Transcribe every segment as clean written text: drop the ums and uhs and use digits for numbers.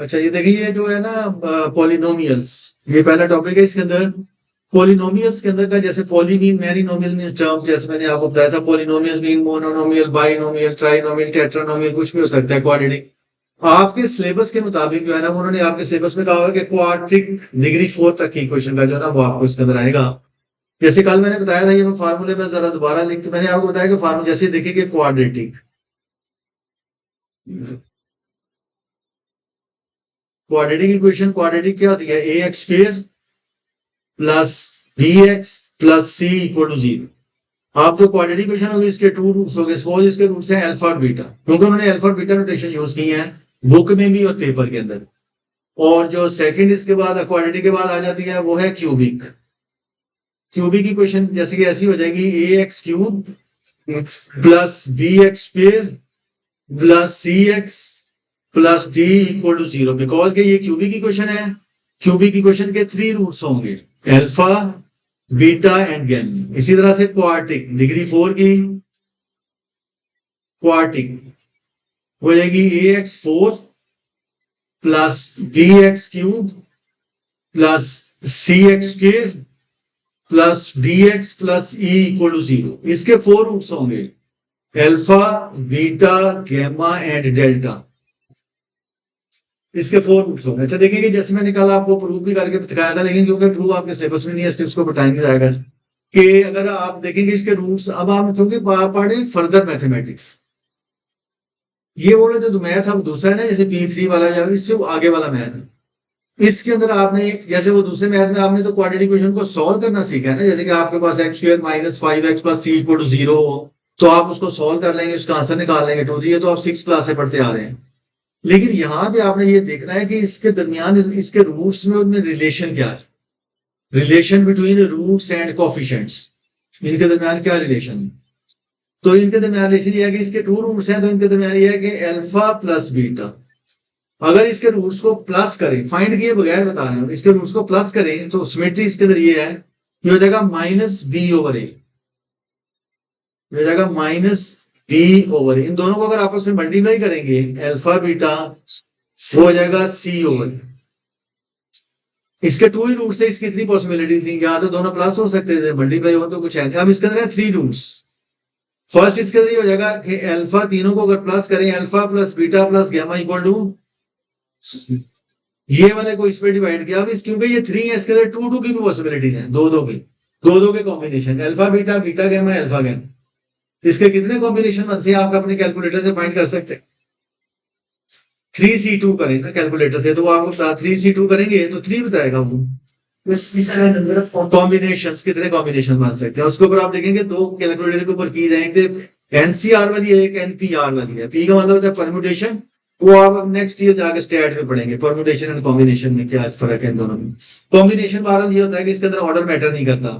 अच्छा ये देखिए, ये जो है ना पॉलिनोमियल्स, ये पहला टॉपिक है। इसके अंदर पॉलिनोमियल्स के अंदर का, जैसे पॉलीमीन मैरिनोमियल मीन टर्म, जैसे मैंने आपको बताया था, polynomials mean mononomial, binomial, trinomial, tetranomial, कुछ भी हो सकता है, क्वाड्रेटिक। आपके सिलेबस के मुताबिक जो है ना, उन्होंने आपके सिलेबस में कहा हुआ है कि क्वाड्रेटिक डिग्री 4 तक की क्वेश्चन का जो है ना वो आपको इसके अंदर आएगा। जैसे कल मैंने बताया था, ये मैं फार्मूले में जरा दोबारा लिख के मैंने आपको बताया कि फार्मूला जैसे देखिए कि क्वाड्रेटिक, क्वाड्रेटिक इक्वेशन, क्वाड्रेटिक क्या होती है, a x square plus b x plus c equal to 0। आप जो क्वाड्रेटिक इक्वेशन होगी इसके टू रूट्स हो गए, सपोज इसके रूट्स हैं अल्फा और बीटा, क्योंकि उन्होंने अल्फा और बीटा नोटेशन यूज की है बुक में भी और पेपर के अंदर। और जो सेकंड इसके बाद क्वाड्रेटिक के बाद आ जाती है वो है क्यूबिक। क्यूबिक इक्वेशन जैसे कि ऐसी हो जाएगी, a x cube plus b x square plus c x plus d equal to 0, because के ये क्यूबिक इक्वेशन है। क्यूबिक इक्वेशन के 3 रूट्स होंगे, अल्फा, बीटा एंड गैमा। इसी तरह से क्वार्टिक डिग्री 4 की क्वार्टिक हो जाएगी a x 4 plus b x cube plus c x square plus d x plus e equal to 0। इसके 4 रूट्स होंगे, alpha, beta, gamma and delta. इसके 4 रूट्स होंगे। अच्छा देखेंगे, जैसे मैंने कल आपको प्रूफ भी करके दिखाया था, लेकिन क्योंकि प्रूफ आपके सिलेबस में नहीं है इसलिए उसको टाइम नहीं जाएगा, कि अगर आप देखेंगे इसके रूट्स, अब आप क्योंकि पढ़े फर्दर मैथमेटिक्स, ये बोले जो मैथ अब दूसरा है ना, जैसे P3 वाला या इससे आगे वाला मैथ है, इसके अंदर आपने जैसे वो दूसरे मैथ में आपने तो क्वाड्रेटिक इक्वेशन को सॉल्व करना सीखा है ना, जैसे कि आपके पास x square minus 5x plus c equal to 0 हो तो आप उसको सॉल्व कर लेंगे, उसका आंसर निकाल लेंगे। तो ये तो आप 6 क्लास से पढ़ते आ रहे हैं। लेकिन यहां पे आपने ये देखना है कि इसके दरमियान इसके रूट्स में उनमें रिलेशन क्या है, relation between roots and coefficients, इनके दरमियान क्या रिलेशन है। तो इनके दरमियान रिलेशन ये है कि इसके 2 रूट्स हैं, तो इनके दरमियान ये है कि अल्फा प्लस बीटा। अगर इसके रूट्स को प्लस करें, फाइंड किए बगैर बता रहे हैं, इसके रूट्स को प्लस करें तो सिमेट्री इसके अंदर ये है, ये हो जाएगा माइनस बी ओवर ए, हो जाएगा माइनस बी ओवर ए। इन दोनों को अगर आपस में मल्टीप्लाई करेंगे, अल्फा बीटा, वो हो जाएगा सी ओवर। इसके 2 ही रूट्स है, इसकी 3 पॉसिबिलिटीज थी, या तो दोनों प्लस हो सकते थे, मल्टीप्लाई हो तो कुछ है। अब इसके अंदर है 3 रूट्स। फर्स्ट इसके अंदर ये हो जाएगा कि अल्फा, तीनों को अगर प्लस करें, alpha plus beta plus gamma equal to, ये वाले को इस पे डिवाइड किया। अब इस क्योंकि ये 3 है, इसके अंदर 2 की भी पॉसिबिलिटीज हैं, दो के combination, alpha beta, beta gamma, alpha gamma. इसके कितने कॉम्बिनेशन बनते हैं आप अपने कैलकुलेटर से फाइंड कर सकते हैं। 3C2 करें ना कैलकुलेटर से, तो वो आपको 3C2 करेंगे तो 3 बताएगा वो। कॉम्बिनेशन कितने कॉम्बिनेशन बन सकते हैं, उसके ऊपर आप देखेंगे 2 कैलकुलेटर के ऊपर कीज हैं, एनसीआर वाली है, एक एनपीआर वाली है। पी का मतलब होता है परम्यूटेशन, वो आप नेक्स्ट ईयर जाके स्टैट में पढ़ेंगे, परम्यूटेशन एंड कॉम्बिनेशन में क्या फर्क है इन दोनों में। कॉम्बिनेशन बहरहाल ये होता है कि इसके अंदर ऑर्डर मैटर नहीं करता,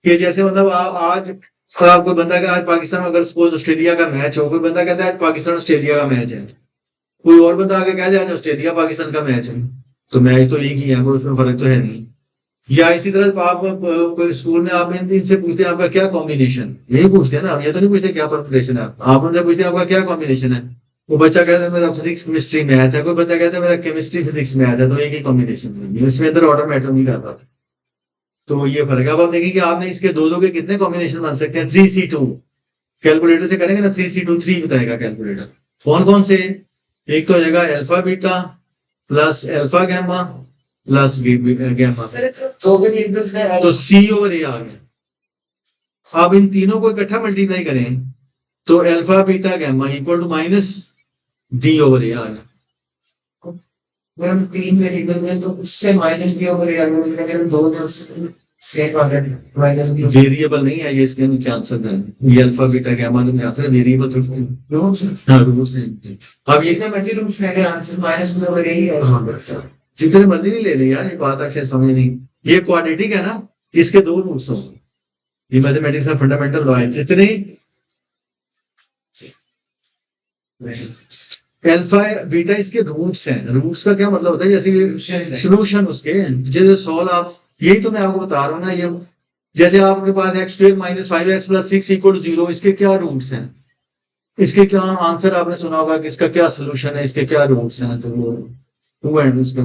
कि जैसे मतलब आज कोई बंदा का आज पाकिस्तान अगर सपोज ऑस्ट्रेलिया का मैच हो, कोई बंदा कहता है आज पाकिस्तान ऑस्ट्रेलिया का मैच है, कोई और बंदा आगे कह दे आज ऑस्ट्रेलिया पाकिस्तान का मैच है, तो मैच तो एक ही है, कोई उसमें फर्क तो है नहीं। या इसी तरह आप कोई स्कूल में आप इनसे पूछते हैं आपका क्या कॉम्बिनेशन, यही पूछते हैं ना, ये तो नहीं पूछते क्या परम्यूटेशन है, आप उनसे पूछते हैं आपका क्या कॉम्बिनेशन है। वो बच्चा कहता है मेरा फिजिक्स केमिस्ट्री मैथ है, कोई बच्चा कहता है मेरा केमिस्ट्री फिजिक्स मैथ है, तो एक ही कॉम्बिनेशन है, इसमें अंदर ऑर्डर मैटर नहीं कर पाता। तो ये फर्क है। अब आप देखेंगे आपने इसके दो के कितने कॉम्बिनेशन बन सकते हैं, 3C2 कैलकुलेटर से करेंगे ना, 3C2 3 बताएगा कैलकुलेटर। कौन कौन से, एक तो हो जाएगा alpha beta plus alpha gamma plus gamma, तो सी ओवर ए आ गया। अब इन तीनों को इकट्ठा मल्टीप्लाई करें तो alpha beta gamma equal to minus D over a आ गया। 3 वेरिएबल में तो उससे माइनस बी ओवर ए आ गया, लेकिन 2 सेम आ गया माइनस बी। वेरिएबल नहीं है ये, इसके क्या आंसर है, ये अल्फा बीटा गैमा तो आंसर है, वेरिएबल तो हाँ रूट्स हैं। अब ये जितने मर्जी रूट्स ले ले आंसर माइनस बी ओवर ए ही है, जितने मर्जी नहीं ले ले यार, ये बात आखिर समझ नहीं। ये क्वाड्रेटिक है ना, इसके 2 रूट्स होंगे, ये मैथमेटिक्स का फंडामेंटल लॉ है। जितने अल्फा बीटा इसके रूट्स हैं, रूट्स का क्या मतलब होता है, जैसे सोल्यूशन उसके, जैसे सॉल्व आप, यही तो मैं आपको बता रहा हूँ ना, ये जैसे आपके पास x square minus 5x plus 6 equal to 0, इसके क्या रूट्स हैं, इसके क्या आंसर आपने सुना होगा कि इसका क्या सोल्यूशन है, इसके क्या रूट्स हैं, तो वो टू एंड उसको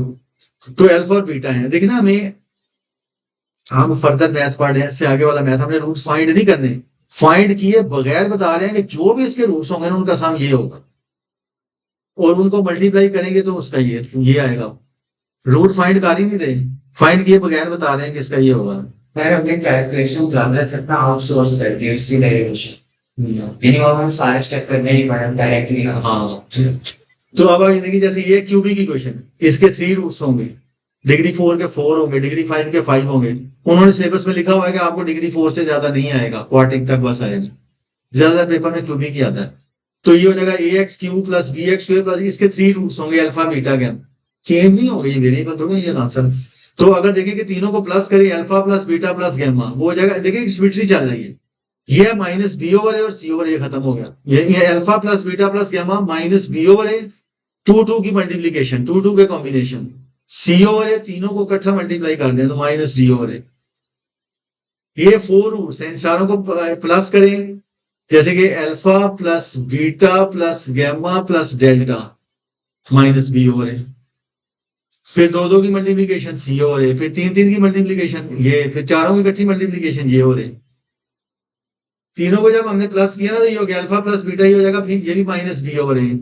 तो अल्फा और बीटा है। देखिए ना, हमें हम फर्दर मैथ पढ़ रहे हैं, इससे आगे वाला मैथ हमने रूट फाइंड नहीं करने, फाइंड किए बगैर बता रहे हैं कि जो भी इसके रूट्स होंगे ना उनका सम ये होगा, और उनको मल्टीप्लाई करेंगे तो उसका ये आएगा। रूट फाइंड कर ही नहीं रहे, फाइंड किए बगैर बता रहे हैं कि इसका ये होगा। यार हमने कैलकुलेशन ज्यादा अपना आउटसोर्स कर दिया उसकी डेरिवेशन, मिनिमम हम सारे स्टेप करने ही पड़े डायरेक्टली। हाँ, तो अब आप ये देखिए, जैसे ये क्यूबिक इक्वेशन, इसके 3 रूट्स होंगे, डिग्री 4 के 4 होंगे, डिग्री 5 के 5 होंगे। उन्होंने सिलेबस में लिखा हुआ है कि आपको डिग्री 4 से ज्यादा नहीं आएगा, क्वार्टिक तक बस आएगा, ज्यादातर पेपर में क्यूबिक ही आता है। तो ये हो जाएगा a x cube plus b x square plus इसके 3 रूट्स होंगे, अल्फा बीटा गैमा, चेंज नहीं होगा, ये वेरिएबल थोड़ा ये आंसर। तो अगर देखें कि तीनों को प्लस करें, alpha plus beta plus gamma, वो हो जाएगा, देखिए सिमेट्री चल रही है, ये माइनस बी ओवर ए और सी ओवर ए खत्म हो गया, ये alpha plus beta plus gamma minus b over a, 2 की मल्टीप्लीकेशन, 2 के कॉम्बिनेशन, सी ओवर ए, तीनों को इकट्ठा मल्टीप्लाई कर दें तो माइनस डी ओवर ए। ये 4 रूट्स हैं, इन चारों को प्लस करें, जैसे कि alpha plus beta plus gamma plus delta minus b over a, फिर 2 की मल्टीप्लीकेशन सी ओवर ए, फिर 3 की मल्टीप्लीकेशन ये, फिर चारों की इकट्ठी मल्टीप्लीकेशन ये हो रही। तीनों को जब हमने प्लस किया ना तो ये हो गया अल्फा प्लस बीटा, ये हो जाएगा, फिर ये भी माइनस बी ओवर ए।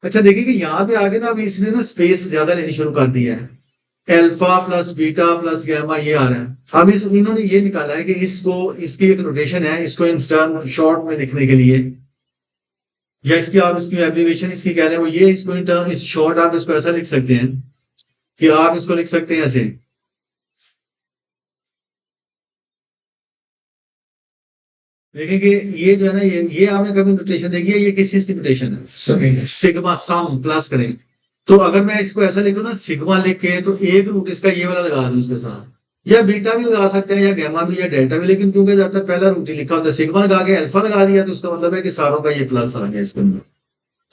अच्छा देखिए कि यहाँ पे आगे ना अभी इसने ना स्पेस ज्यादा लेनी शुरू कर दिया है, alpha plus beta plus gamma ये आ रहा है। अब इन्होंने ये निकाला है कि इसको, इसकी एक नोटेशन है, इसको इन टर्म शॉर्ट में लिखने के लिए, या इसकी आप इसकी एब्रीविएशन इसकी कह रहे हैं वो ये, इसको इन टर्म इस शॉर्ट आप इसको ऐसा लिख सकते हैं कि आप इसको लिख सकते हैं ऐसे, देखिए कि ये जो है ना, ये आपने कभी नोटेशन देखी है, ये किस चीज की नोटेशन है, सिग्मा सम प्लस करें। तो अगर मैं इसको ऐसा लिखूं ना, सिग्मा लिख के, तो एक रूट इसका ये वाला लगा दूं उसके साथ, या बीटा भी लगा सकते हैं, या गैमा भी, या डेल्टा भी, लेकिन क्योंकि ज्यादातर पहला रूट ही लिखा होता है, सिग्मा लगा के अल्फा लगा दिया तो उसका मतलब है कि सारों का ये प्लस आ गया इसके अंदर।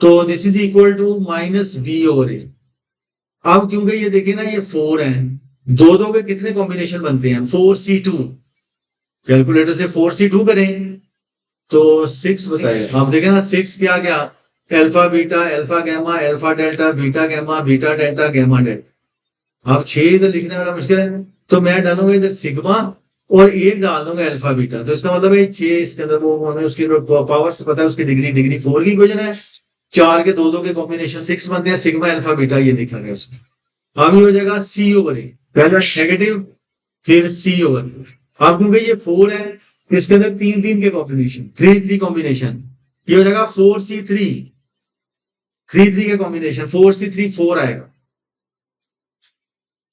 तो this is equal to minus b over a. अब क्योंकि ये देखिए ना, ये 4 है, 2 के कितने कॉम्बिनेशन बनते हैं, 4C2, कैलकुलेटर से 4C2 करें तो 6 बताएगा। आप देखें ना, 6 क्या क्या, alpha beta alpha gamma alpha delta beta gamma beta delta gamma delta. आप 6 इधर लिखने वाला मुश्किल है, तो मैं डालूंगा इधर सिग्मा और 1 डाल दूंगा अल्फा बीटा, तो इसका मतलब है 6 इसके अंदर, वो हमें उसकी पावर से पता है, उसकी डिग्री 4 की इक्वेशन है, 4 के 2 के कॉम्बिनेशन 6 बनते हैं, सिग्मा अल्फा बीटा ये लिखा गया उसमें। अब ये हो जाएगा सी ओवर ए, पहला नेगेटिव फिर सी ओवर ए। अब क्योंकि ये 4 है, इसके अंदर 3 के कॉम्बिनेशन, 3 कॉम्बिनेशन, ये हो जाएगा 4C3, 3 के कॉम्बिनेशन, 4C3 4 आएगा,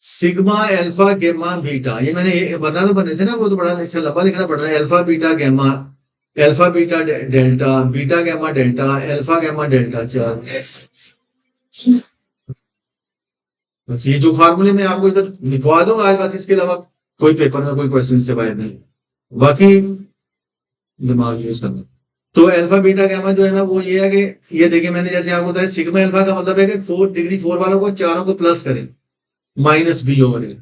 सिग्मा अल्फा गैमा बीटा, ये मैंने ये बनना तो बने थे ना, वो तो बड़ा अच्छा लंबा लिखना पड़ रहा है, alpha beta gamma alpha beta delta beta gamma delta alpha gamma delta 4। ये जो फार्मूले में आपको इधर लिखवा दूंगा आज, बस इसके अलावा कोई पेपर में कोई क्वेश्चन से बाहर नहीं, बाकी दिमाग यूज करना। तो अल्फा बीटा गैमा जो है ना, वो ये है कि ये देखिए मैंने जैसे आपको बताया, सिग्मा अल्फा का मतलब है कि 4 डिग्री 4 वालों को चारों को प्लस करें, माइनस बी ओवर ए,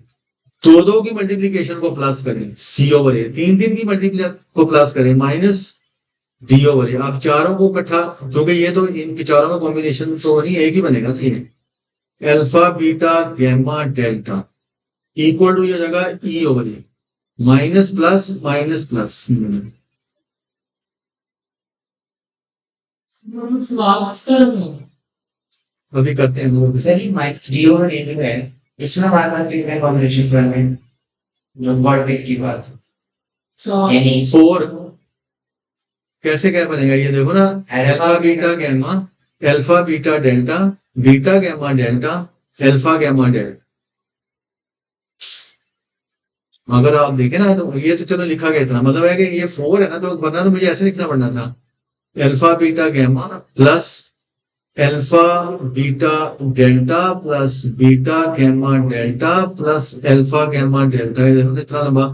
2 की मल्टीप्लीकेशन को प्लस करें, सी ओवर ए, 3 की मल्टीप्लीकेशन को प्लस करें, माइनस डी ओवर ए। आप चारों को इकट्ठा, क्योंकि ये तो इनके चारों का कॉम्बिनेशन तो नहीं एक ही बनेगा, ये alpha beta gamma delta equal to ये जगह E over A, minus plus minus plus. अभी करते हैं वो sir, minus D over A जो है, इसमें हमारे पास कितने कॉम्बिनेशन प्लान है, जो क्वाड्रेटिक की बात यानी 4 कैसे क्या बनेगा, ये देखो ना, alpha beta gamma alpha beta delta beta gamma delta alpha gamma delta. अगर आप देखें ना, तो ये तो चलो लिखा गया इतना, मतलब है कि ये 4 है ना, तो वरना तो मुझे ऐसे लिखना पड़ना था, alpha beta gamma plus alpha beta delta plus beta gamma delta plus alpha gamma delta. ये देखो इतना लंबा,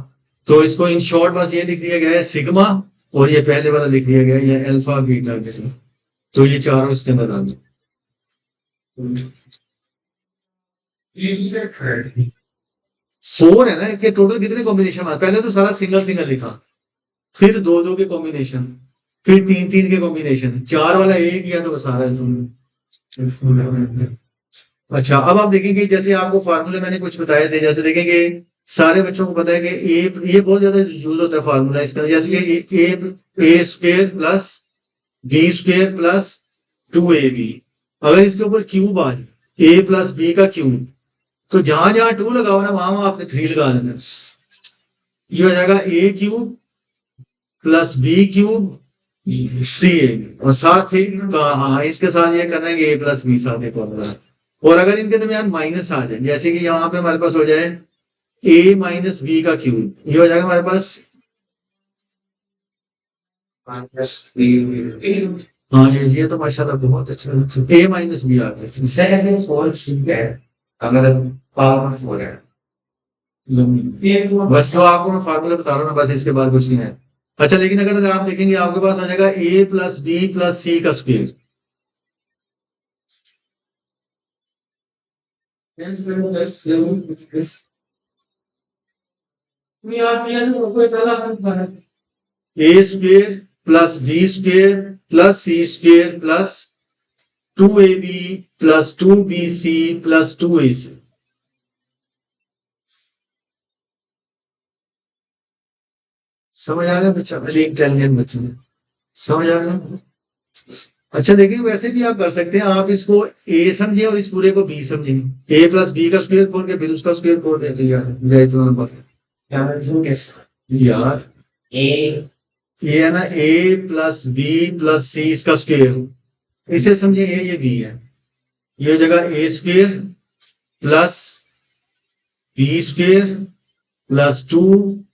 तो इसको इन शॉर्ट बस ये लिख दिया गया है सिग्मा, और ये पहले वाला लिख दिया गया है ये अल्फा बीटा गैमा, तो ये चारों इसके अंदर आ गए। 4 है ना, कि टोटल कितने कॉम्बिनेशन, पहले तो सारा सिंगल सिंगल लिखा, फिर 2 के कॉम्बिनेशन, फिर 3 के कॉम्बिनेशन, 4 वाला एक किया तो सारा अच्छा, अब आप देखेंगे जैसे आपको फार्मूले मैंने कुछ बताए थे, जैसे देखेंगे सारे बच्चों को पता है कि ये बहुत ज्यादा यूज होता है फार्मूला इसका, जैसे कि a square plus b square plus 2ab, अगर इसके ऊपर क्यूब आ जाए ए प्लस बी का क्यूब, तो जहां जहां 2 लगाओ ना वहां वहां आपने 3 लगा देना। ये हो जाएगा ए cube plus b cube C ए, और साथ ही हाँ इसके साथ ये करना है कि ए प्लस बी साथ एक और होगा। और अगर इनके दरमियान माइनस आ जाए, जैसे कि यहाँ पे हमारे पास हो जाए ए माइनस बी का क्यूब, ये हो जाएगा हमारे पास, हाँ ये तो माशाल्लाह बहुत अच्छा है, ए माइनस बी आ गया। सेकंड फोर ठीक है, अगर पावर फोर है बस जो आपको मैं फार्मूला बता रहा हूँ ना, बस इसके बाद कुछ नहीं है। अच्छा, लेकिन अगर आप देखेंगे आपके पास हो जाएगा a plus b plus c का square, a square plus b square plus c square plus 2ab plus 2bc plus 2ac। समझ आ गया बच्चा, पहले इंटेलिजेंट बच्चे में समझ आ गया। अच्छा देखिए, वैसे भी आप कर सकते हैं, आप इसको ए समझे और इस पूरे को बी समझे, ए प्लस बी का स्क्वायर खोल के फिर उसका स्क्वायर खोल देते यार, इतना बात यार, ये है ना a plus b plus c इसका स्क्वायर, इसे समझे ये बी है, ये जगह a square plus B square plus 2ab।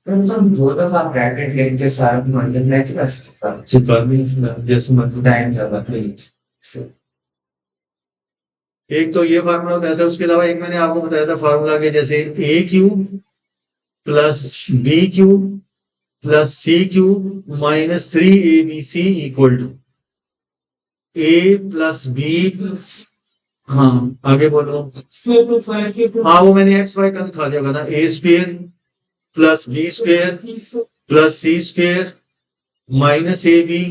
तुम दो दफा ब्रैकेट लेके सारा मल्टीप्लाई कर सकते हो, जैसे टाइम ज्यादा एक तो ये फार्मूला बताया था, उसके अलावा एक मैंने आपको बताया था फार्मूला के, जैसे a cube plus b cube plus c cube minus 3abc equal to a plus b, हाँ आगे बोलो, हाँ वो मैंने एक्स वाई का दिखा दिया होगा ना, a square plus b square plus c square minus a b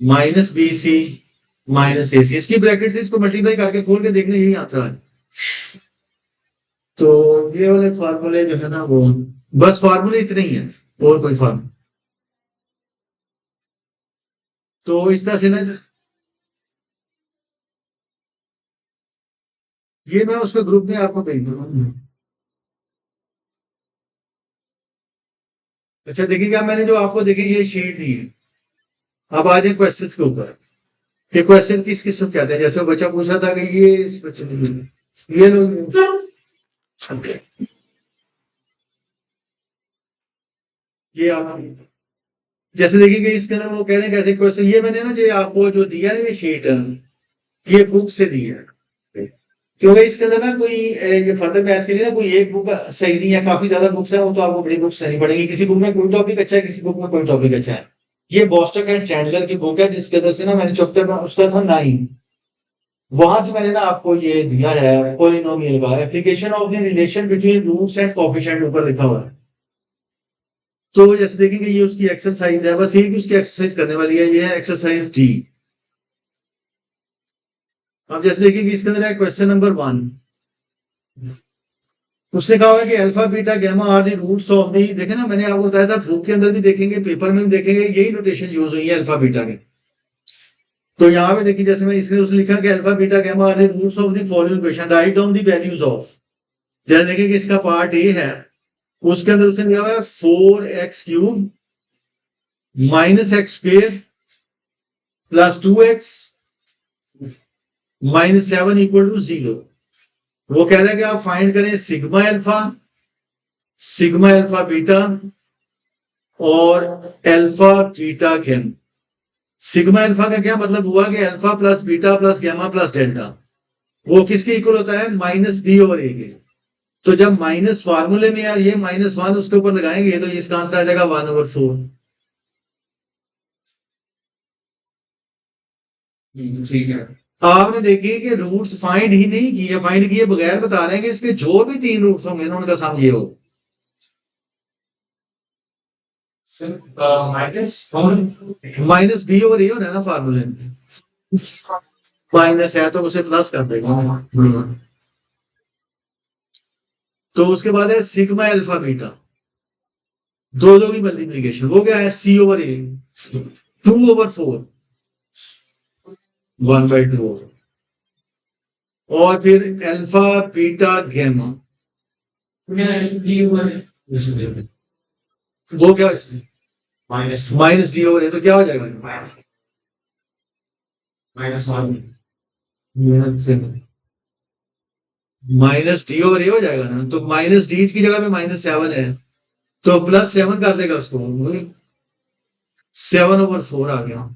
minus b c minus a c, इसकी ब्रैकेट से इसको मल्टीप्लाई करके खोल के देखना, यही आंसर है। तो ये वाले फार्मूले जो है ना वो, बस फार्मूले इतने ही है, और कोई फार्मूला, तो इस तरह से ना, ये मैं उसके ग्रुप में आपको भेज दूंगा। अच्छा देखिए, क्या मैंने जो आपको देखी ये शीट दी है, अब आ जाए क्वेश्चंस के ऊपर। ये क्वेश्चन किस किस्म के आते हैं, जैसे बच्चा पूछा था कि ये इस बच्चे ने ये लोग, ये आप जैसे देखिए इसके अंदर वो कह रहे हैं कैसे क्वेश्चन, ये मैंने ना जो आपको जो दिया ना ये शीट, ये बुक से दी है, क्योंकि इसके अंदर ना कोई ये फर्दर मैथ के लिए ना कोई एक बुक सही नहीं है, काफी ज्यादा बुक्स है, वो तो आपको बड़ी बुक्स लेनी पड़ेगी, किसी बुक में कोई टॉपिक अच्छा है, किसी बुक में कोई टॉपिक अच्छा है। ये बॉस्टक एंड चैंडलर की बुक है, जिसके अंदर से ना मैंने चैप्टर में उसका था 9, वहां से मैंने ना आपको ये दिया है पॉलिनोमियल का application of the relation between roots and coefficient ऊपर लिखा हुआ है। तो जैसे देखेंगे ये उसकी एक्सरसाइज है, बस एक उसकी एक्सरसाइज करने वाली है, ये है एक्सरसाइज डी। अब जैसे देखेंगे इसके अंदर है क्वेश्चन नंबर 1, उसने कहा है कि alpha beta gamma are the roots of the, देखे ना मैंने आपको बताया था, बुक के अंदर भी देखेंगे पेपर में भी देखेंगे, यही नोटेशन यूज हुई है अल्फा बीटा के। तो यहाँ पे देखिए, जैसे मैं इसने उसने लिखा कि alpha beta gamma are the roots of the following equation, write down the values of, जैसे देखिए इसका पार्ट ए है, उसके अंदर उसने लिखा है 4x³ minus x square plus 2x minus 7 equal to 0। वो कह रहा है कि आप फाइंड करें सिग्मा अल्फा बीटा और alpha beta gamma. Sigma alpha का क्या मतलब हुआ कि alpha plus beta plus gamma plus delta, वो किसके इक्वल होता है, माइनस बी और ए के। तो जब माइनस फार्मूले में यार ये -1 उसके ऊपर लगाएंगे तो इसका आंसर आ जाएगा 1/4। ठीक है। आपने देखिए कि रूट्स फाइंड ही नहीं किए, फाइंड किए बगैर बता रहे हैं कि इसके जो भी 3 रूट्स होंगे ना उनका सम ये हो, माइनस बी और ए हो रहा है ना फार्मूले में। माइनस है तो उसे प्लस कर देगा। तो उसके बाद है सिग्मा अल्फा बीटा, दो की मल्टीप्लीकेशन, वो क्या है सी ओवर ए, 2/4, 1/2, और फिर अल्फा बीटा गैमा, वो क्या माइनस डी ओवर ए, तो क्या हो जाएगा माइनस डी ओवर ए हो जाएगा ना, तो माइनस डी की जगह पे -7 है तो +7 कर देगा उसको, 7/4 आ गया।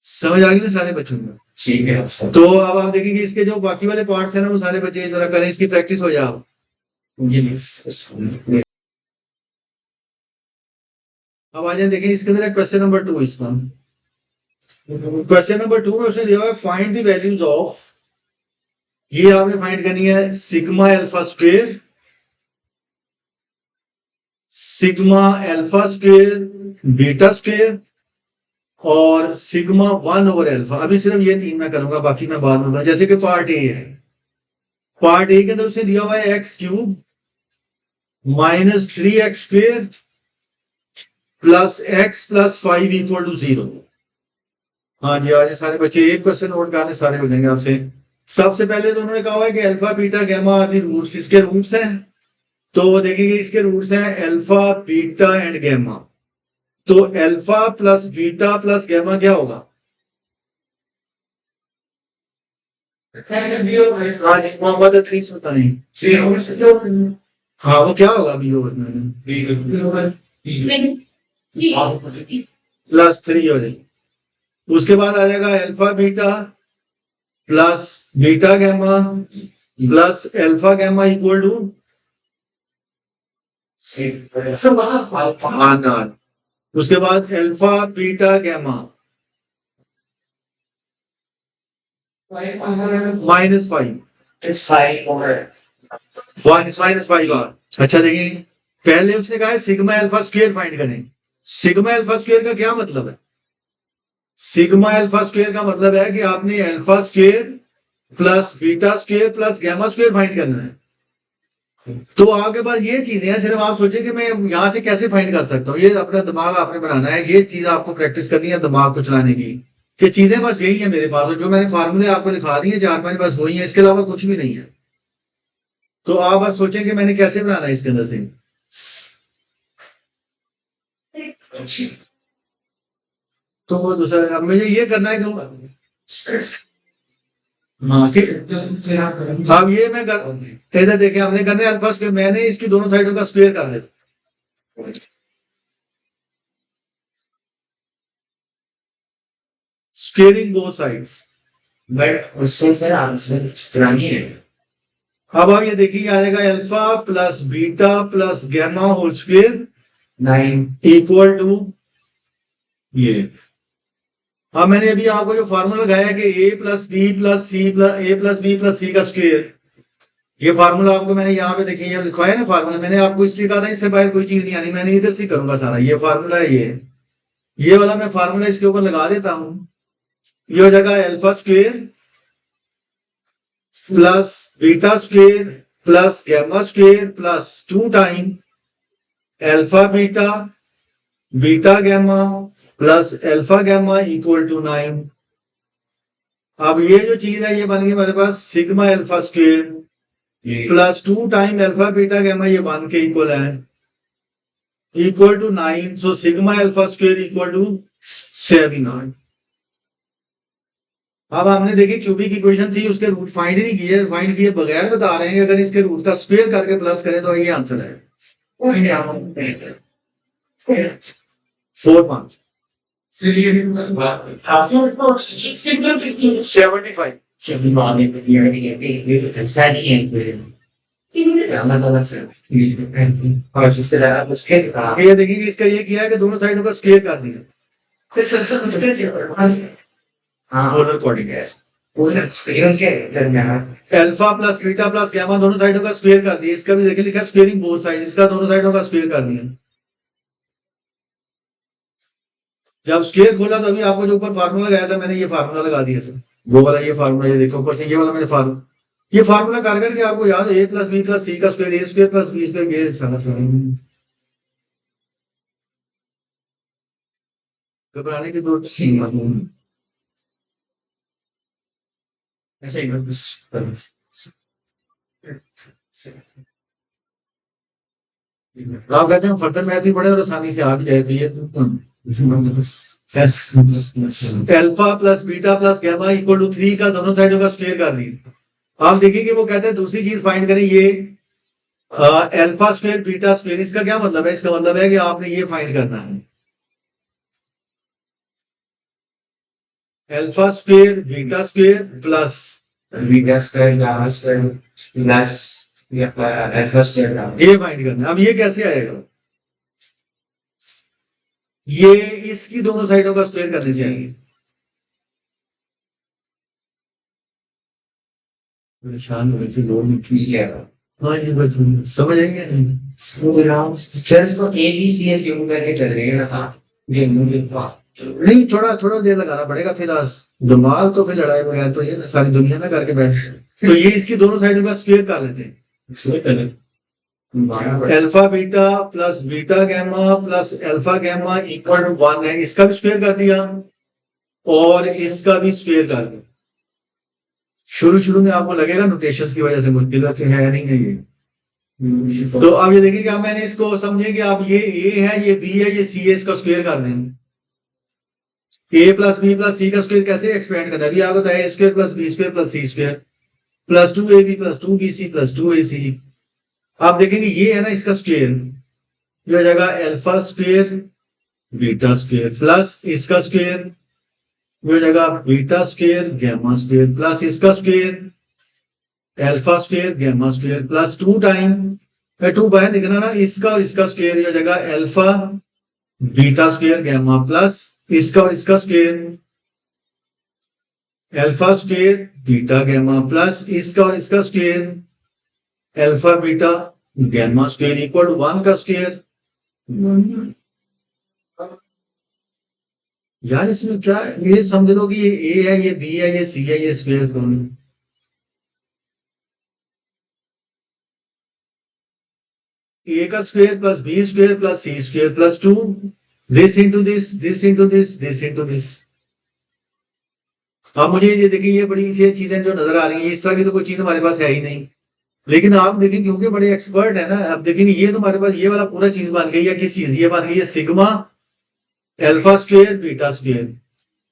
समझ आ गई ना सारे बच्चों में? ठीक है। तो अब आप देखेंगे इसके जो बाकी वाले पार्ट्स हैं ना वो सारे बच्चे इस तरह करें, इसकी प्रैक्टिस हो जाए आप। अब आ जाए देखें इसके अंदर क्वेश्चन नंबर 2, इसका क्वेश्चन नंबर 2 में उसने दिया है फाइंड द वैल्यूज ऑफ, ये आपने फाइंड करनी है sigma alpha square, sigma alpha square, beta square और सिग्मा 1/अल्फा। अभी सिर्फ ये 3 मैं करूंगा, बाकी मैं बाद में बताऊं। जैसे कि पार्ट ए है, पार्ट ए के अंदर उसने दिया हुआ है x³ -3x² plus x plus 5 = 0। हाँ जी, आज सारे बच्चे एक क्वेश्चन नोट करने सारे हो जाएंगे आपसे। सबसे पहले तो उन्होंने कहा हुआ है कि alpha beta gamma are the roots, इसके रूट्स हैं, तो देखेंगे इसके रूट्स हैं अल्फा बीटा एंड गैमा। तो alpha plus beta plus gamma क्या होगा? हाँ जी, मोहम्मद अदरीस बताएं। हाँ, वो क्या होगा बी ओवर में +3 हो जाएगी। उसके बाद आ जाएगा alpha beta plus beta gamma plus alpha gamma equal to R. उसके बाद अल्फा बीटा गैमा -5 -5 आर। अच्छा देखिए, पहले उसने कहा है सिग्मा अल्फा स्क्वायर फाइंड करें। सिग्मा अल्फा स्क्वायर का क्या मतलब है? सिग्मा अल्फा स्क्वायर का मतलब है कि आपने alpha square plus beta square plus gamma square find करना है। तो आपके पास ये चीजें हैं, सिर्फ आप सोचें कि मैं यहां से कैसे फाइंड कर सकता हूँ। ये अपना दिमाग आपने बनाना है, ये चीज आपको प्रैक्टिस करनी है दिमाग को चलाने की, कि चीजें बस यही है मेरे पास, और जो मैंने फार्मूले आपको लिखा दिए 4-5 बस वही है, इसके अलावा कुछ भी नहीं है। तो आप बस सोचें कि मैंने कैसे बनाना है इसके अंदर से। तो वो दूसरा, अब मुझे ये करना है कि हाँ ठीक। अब ये मैं कर, इधर देखिए हमने करना है अल्फा स्क्वायर, मैंने इसकी दोनों साइडों का स्क्वायर कर दिया, स्क्वेयरिंग बोथ साइड्स। बट उससे सर आंसर इस तरह नहीं है। अब आप ये देखिए आ जाएगा alpha plus beta plus gamma whole square 9 equal to ये। अब मैंने अभी आपको जो फार्मूला लगाया कि a plus b plus c plus a plus b plus c का स्क्वायर, ये फार्मूला आपको मैंने यहाँ पे देखिए ये लिखवाया ना फार्मूला, मैंने आपको इसलिए कहा था इससे बाहर कोई चीज नहीं आनी, मैंने इधर से करूंगा सारा। ये फार्मूला है, ये वाला मैं फार्मूला इसके ऊपर लगा देता हूं। ये हो जाएगा alpha square plus beta square plus gamma square plus 2 time alpha beta beta gamma plus alpha gamma equal to 9। अब ये जो चीज है ये बन गई मेरे पास sigma alpha square plus 2 time alpha beta gamma, ये बन के इक्वल है equal to 9। So sigma alpha square equal to 7। अब हमने देखी क्यूबिक इक्वेशन थी, उसके रूट फाइंड नहीं किए, फाइंड किए बगैर बता रहे हैं कि अगर इसके रूट का स्क्वायर करके प्लस करें तो ये आंसर है 4 मार्क्स 75। ये देखिए इसका ये किया है कि दोनों साइडों का स्क्वायर कर दिया, polar coordinates. Alpha plus beta plus gamma दोनों साइडों का स्क्वायर कर दिया, इसका भी देखिए लिखा है स्क्वेयरिंग बोथ साइड, इसका दोनों साइडों का स्क्वायर कर दिया। जब स्क्वायर खोला तो अभी आपको जो ऊपर फार्मूला लगाया था मैंने, ये फार्मूला लगा दिया सर, वो वाला ये फार्मूला, ये देखो ऊपर से ये वाला मैंने फार्मूला, ये फार्मूला कर करके आपको याद है, ए प्लस बी प्लस सी का स्क्वायर, ए स्क्वायर प्लस बी स्क्वायर, ये सारा घबराने की जरूरत नहीं। ऐसे ही आप कहते हैं फर्दर मैथ भी पढ़े और आसानी से आ भी जाए, तो ये alpha plus beta plus gamma equal to 3 का दोनों साइडों का स्क्वायर कर दिया। आप देखेंगे वो कहते हैं दूसरी चीज फाइंड करें, ये अल्फा स्क्वायर बीटा स्क्वायर, इसका क्या मतलब है? इसका मतलब है कि आपने ये फाइंड करना है alpha square beta square plus beta square gamma square plus alpha square gamma, ये फाइंड करना है। अब ये कैसे आएगा? ये इसकी दोनों साइडों का स्क्वायर करने से आएंगे। परेशान हो गए थे लोग, ठीक है। हाँ ये बच्चे समझ आएंगे नहीं? सर इसको A B C S use करके चल रही है ना, ये नहीं, थोड़ा थोड़ा देर लगाना पड़ेगा, फिर दिमाग तो फिर लड़ाई बगैर तो ये ना सारी दुनिया ना करके बैठ, तो ये इसकी दोनों साइडों का स्क्वायर कर लेते हैं। Alpha beta plus beta gamma plus alpha gamma equal to 1 है, इसका भी स्क्वायर कर दिया और इसका भी स्क्वायर कर दिया। शुरू शुरू में आपको लगेगा नोटेशंस की वजह से मुश्किल है, नहीं है ये। तो अब ये देखिए कि अब मैंने इसको समझे कि आप ये ए है, ये बी है, ये सी है, इसका स्क्वायर कर दें। A plus b plus c का स्क्वायर कैसे एक्सपेंड करना है? अभी आपको a square plus B square plus C square plus 2ab plus 2bc plus 2ac। आप देखेंगे ये है ना इसका स्क्वायर, ये हो जाएगा alpha square beta square plus इसका स्क्वायर, ये हो जाएगा beta square gamma square plus इसका square alpha square gamma square plus 2 time 2 बाहर लिखना ना, इसका और इसका स्क्वायर, ये हो जाएगा alpha beta square gamma plus इसका और इसका square alpha square beta gamma plus इसका और इसका square alpha beta gamma square equal to 1 का स्क्वायर। यार इसमें क्या ये समझ लो कि ये ए है, ये बी है, ये सी है, ये स्क्वायर कौन है? ए का square plus B square plus C square plus 2 this into this, this into this, this into this. अब मुझे ये देखिए ये बड़ी चीजें जो नजर आ रही है, इस तरह की तो कोई चीज हमारे पास है ही नहीं, लेकिन आप देखें क्योंकि बड़े एक्सपर्ट है ना, अब देखेंगे ये तो हमारे पास ये वाला पूरा चीज बन गई है, किस चीज ये बन गई है sigma alpha square beta square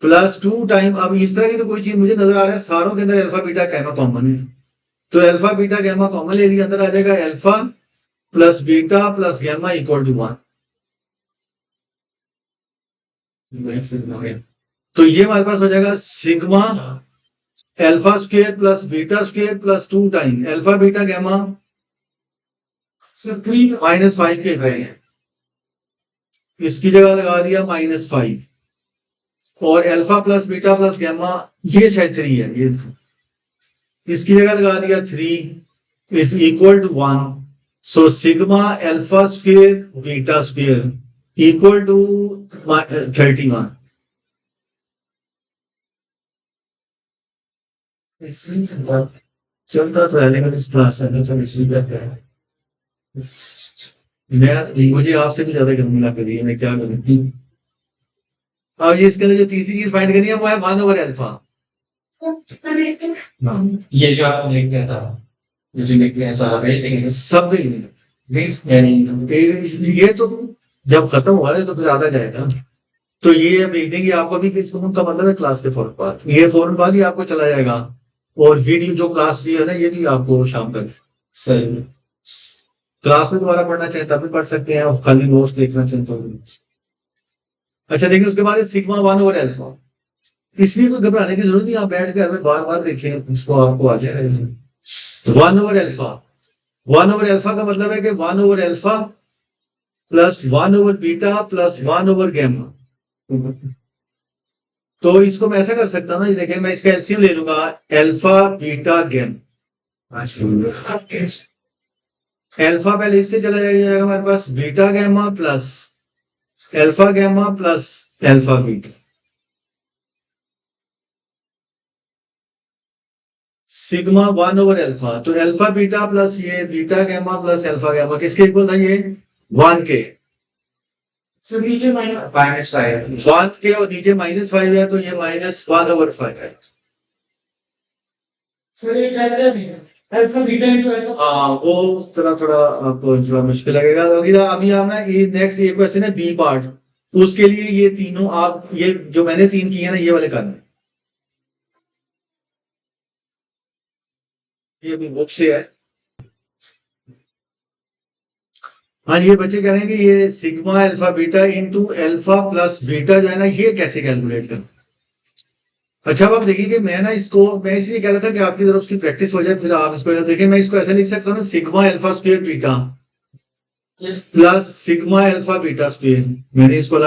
plus 2 time. अब इस तरह की तो कोई चीज मुझे नजर आ रहा है, सारों के अंदर अल्फा बीटा गैमा कॉमन है, तो अल्फा बीटा गैमा कॉमन ले लिया, अंदर आ जाएगा alpha plus beta plus gamma equal to 1। तो ये हमारे पास हो जाएगा sigma alpha square plus beta square plus 2 time alpha beta gamma -5 के गए हैं, इसकी जगह लगा दिया -5 और alpha plus beta plus gamma ये शायद 3 है, ये इसकी जगह लगा दिया 3 is equal to 1। So sigma alpha square beta square equal to 31। चलता तो है लेकिन इस क्लास में मैं मुझे आपसे भी ज्यादा गर्मी लग रही है, मैं क्या करूँ? अब ये इसके अंदर जो तीसरी चीज फाइंड करनी है वो है 1 ओवर अल्फा। ये जो आपने लिख दिया था, ये जो लिख दिया सारा सब ये तो जब खत्म हुआ है तो फिर आधा जाएगा, तो ये अब लिख देंगे आपको भी कि इसका मतलब है क्लास के फौरन बाद, ये फौरन बाद ही आपको चला जाएगा, और वीडियो जो क्लास है ना ये भी आपको शाम तक सही क्लास में दोबारा पढ़ना चाहे तब भी पढ़ सकते हैं, और खाली नोट्स देखना चाहे तो। अच्छा देखिए उसके बाद सिग्मा 1 ओवर अल्फा, इसलिए कोई घबराने की जरूरत नहीं, आप बैठ के हमें बार बार देखें उसको आपको आ जाएगा। 1 ओवर अल्फा, 1 ओवर अल्फा का मतलब है कि 1 over alpha plus 1 over beta plus 1 over gamma. तो इसको मैं ऐसा कर सकता हूँ ना, देखिए मैं इसका एलसीएम ले लूंगा अल्फा बीटा गैमा, अल्फा पहले इससे चला जाएगा हमारे पास beta gamma plus alpha gamma plus alpha beta, sigma 1/अल्फा। तो अल्फा बीटा प्लस ये beta gamma plus alpha gamma किसके इक्वल था? ये 1 के। So नीचे -5 1 के और नीचे -5 है, तो ये -1/5 है। सर ये शायद अल्फा बीटा इनटू अल्फा। हाँ, वो थोड़ा आपको थोड़ा मुश्किल लगेगा। अभी आप ना ये नेक्स्ट ये क्वेश्चन है बी पार्ट, उसके लिए ये तीनों आप ये जो मैंने 3 किए ना ये वाले करने, ये अभी बुक से है। हाँ, ये बच्चे कह रहे हैं कि ये sigma alpha beta into alpha plus beta जो है ना ये कैसे कैलकुलेट करें। अच्छा, अब आप देखिए मैं इसलिए कह रहा था कि आपकी तरफ उसकी प्रैक्टिस हो जाए, फिर आप इसको देखिए। मैं इसको ऐसे लिख सकता हूँ ना, sigma alpha square beta plus sigma alpha beta square. मैंने इसको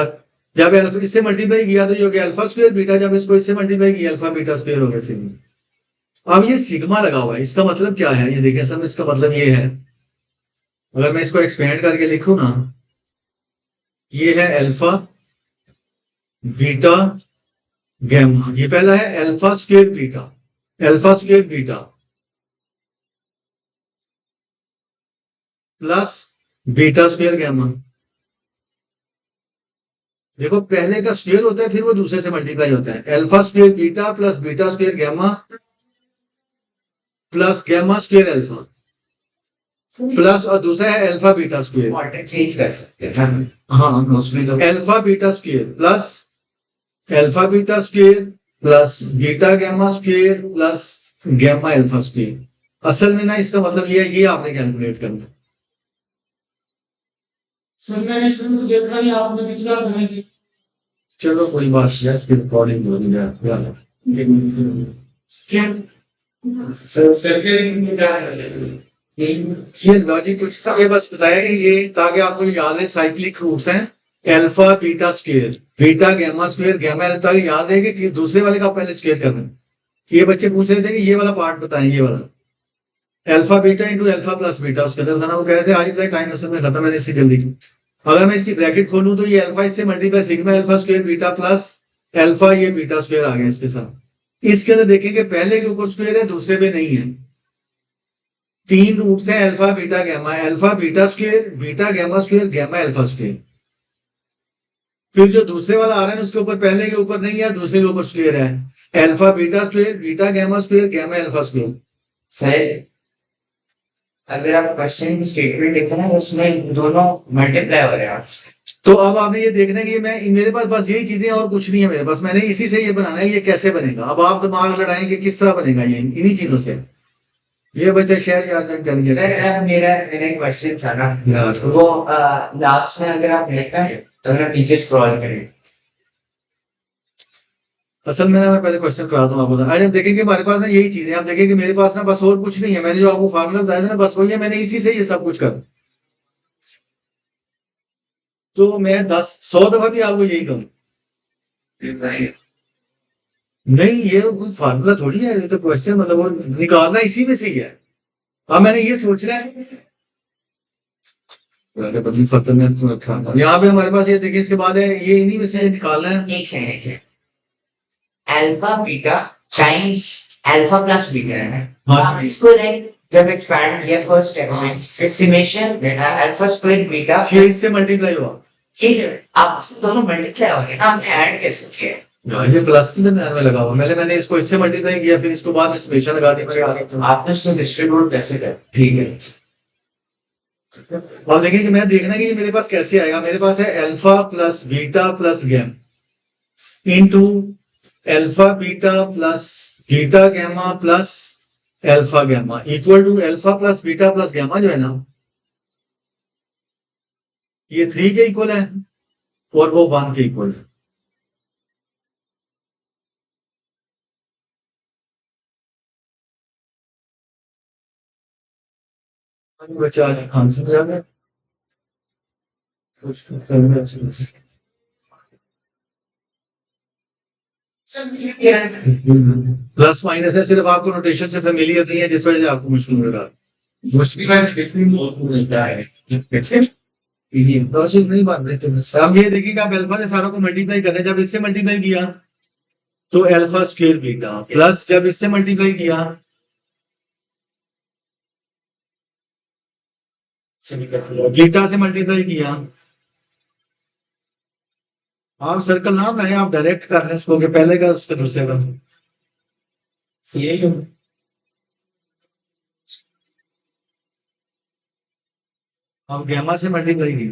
जब अल्फा इससे मल्टीप्लाई किया तो ये हो गया अल्फा स्क्वायर बीटा, जब इसको इससे मल्टीप्लाई किया अल्फा बीटा स्क्वायर हो गया सिग्मा। अब ये सिग्मा लगा हुआ है, इसका मतलब क्या है? ये देखिए सर, इसका मतलब ये है, अगर मैं इसको एक्सपेंड करके लिखूं ना, ये है अल्फा बीटा गैमा। ये पहला है alpha square beta, alpha square beta plus beta square gamma. देखो, पहले का स्क्वायर होता है, फिर वो दूसरे से मल्टीप्लाई होता है। Alpha square beta plus beta square gamma plus gamma square alpha plus और दूसरा है alpha beta square. Order change कर सकते हैं। हाँ, उसमें तो alpha beta square plus alpha beta square plus beta gamma square plus gamma alpha square. असल में ना इसका मतलब ये आपने कैलकुलेट करना। सर मैंने शुरू से देखा नहीं, आपने पिछला बनाई। चलो कोई बात नहीं, इसकी रिकॉर्डिंग हो रही है। ये लॉजिक कुछ ये बस बताया कि ये ताकि आपको याद है साइक्लिक रूट्स हैं, alpha beta square beta gamma square gamma alpha, याद है कि दूसरे वाले का पहले स्क्वायर करना है। ये बच्चे पूछ रहे थे कि ये वाला पार्ट बताएं, ये वाला alpha beta into alpha plus beta उसके अंदर था ना, वो कह रहे थे आज तक टाइम असल में खत्म, मैंने इससे जल्दी। अगर मैं इसकी ब्रैकेट खोलूं तो ये अल्फा इससे multiply sigma alpha square beta plus alpha ये बीटा स्क्वायर आ गया इसके साथ। इसके अंदर देखेंगे पहले के ऊपर स्क्वायर है, दूसरे पे नहीं है। 3 रूट्स हैं alpha beta gamma, alpha beta square beta gamma square gamma alpha square. फिर जो दूसरे वाला आ रहा है उसके ऊपर पहले के ऊपर नहीं है, दूसरे के ऊपर स्क्वायर है, alpha beta square beta gamma square gamma alpha square. Sir अगर आप क्वेश्चन स्टेटमेंट देखें ना, उसमें दोनों मल्टीप्लाई हो रहे हैं। तो अब आपने ये देखना है कि मैं मेरे पास बस यही चीजें और कुछ नहीं है मेरे पास, मैंने इसी से ये बनाना है। ये कैसे बनेगा? अब आप दिमाग लड़ाएं कि किस तरह बनेगा ये इन्हीं चीजों से। ये बच्चा शहर सर मेरा एक क्वेश्चन था ना यार, वो लास्ट में अगर आप देखा तो अगर पीछे स्क्रॉल करें। असल में ना मैं पहले क्वेश्चन करा दूं आपको। आज हम देखेंगे हमारे पास ना यही चीजें, आप देखेंगे मेरे पास ना बस और कुछ नहीं है। मैंने जो आपको फार्मूला बताया था ना, बस वही है, मैंने इसी से ये सब कुछ कर। तो मैं 100 दफा भी आपको यही कहूँ नहीं, ये कोई फार्मूला थोड़ी है, ये तो क्वेश्चन मतलब वो निकालना इसी में से ही है। हाँ, मैंने ये सोचना है बदली फर्क में यहाँ पे हमारे पास ये देखिए, इसके बाद है ये इन्हीं में से निकालना है। एक second, alpha beta times alpha plus beta है। हाँ, इसको लाइक जब एक्सपैंड किया फर्स्ट स्टेप में समेशन अल्फा स्क्वायर बीटा ये इससे मल्टीप्लाई हुआ, ठीक है, आप दोनों मल्टीप्लाई हो गए ना, आपने ऐड कैसे किया? ये प्लस के दरमियान में लगा हुआ, मैंने इसको इससे मल्टीप्लाई किया, फिर इसको बाद में समेशन लगा दिया। आपने उसको डिस्ट्रीब्यूट कैसे कर? ठीक है, और देखिए कि मैं देखना कि मेरे पास कैसे आएगा। मेरे पास है alpha plus beta plus gamma into alpha beta plus beta gamma plus alpha gamma equal to alpha plus beta plus gamma जो है ना, ये 3 के इक्वल है और वो 1 के इक्वल है। बच्चा खान से ज्यादा प्लस माइनस है, सिर्फ आपको नोटेशन से फेमिलियर नहीं है, जिस वजह से आपको मुश्किल मिल रहा है। मुश्किल लॉजिक नहीं बन रहे थे। अब ये देखिए कि आप अल्फा से सारों को मल्टीप्लाई कर रहे हैं, जब इससे मल्टीप्लाई किया तो अल्फा स्क्वायर बीटा, प्लस जब इससे मल्टीप्लाई किया बीटा से मल्टीप्लाई किया। आप सर्कल नाम लाए, आप डायरेक्ट कर रहे हैं उसको कि पहले का उसका दूसरे का। अब गैमा से मल्टीप्लाई की।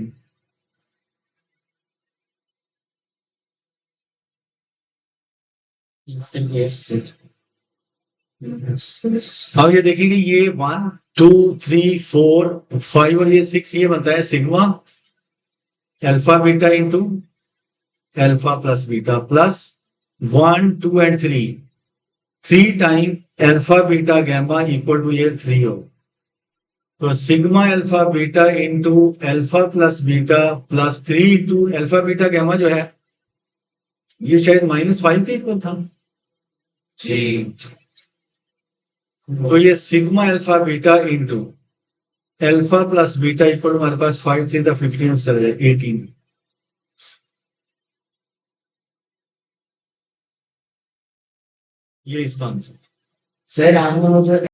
अब ये देखिए कि ये 1 2 3 4 5 और ये 6, ये बनता है sigma alpha beta into alpha plus beta plus 1 2 and 3 time alpha beta gamma equal to ये 3 हो। तो sigma alpha beta into alpha plus beta plus 3 into alpha beta gamma जो है ये शायद -5 के इक्वल था। जी। तो ये sigma alpha beta into alpha plus beta equal to हमारे पास 5 3 15 चल जाए 18। ये इसका आंसर। सर आपने मुझे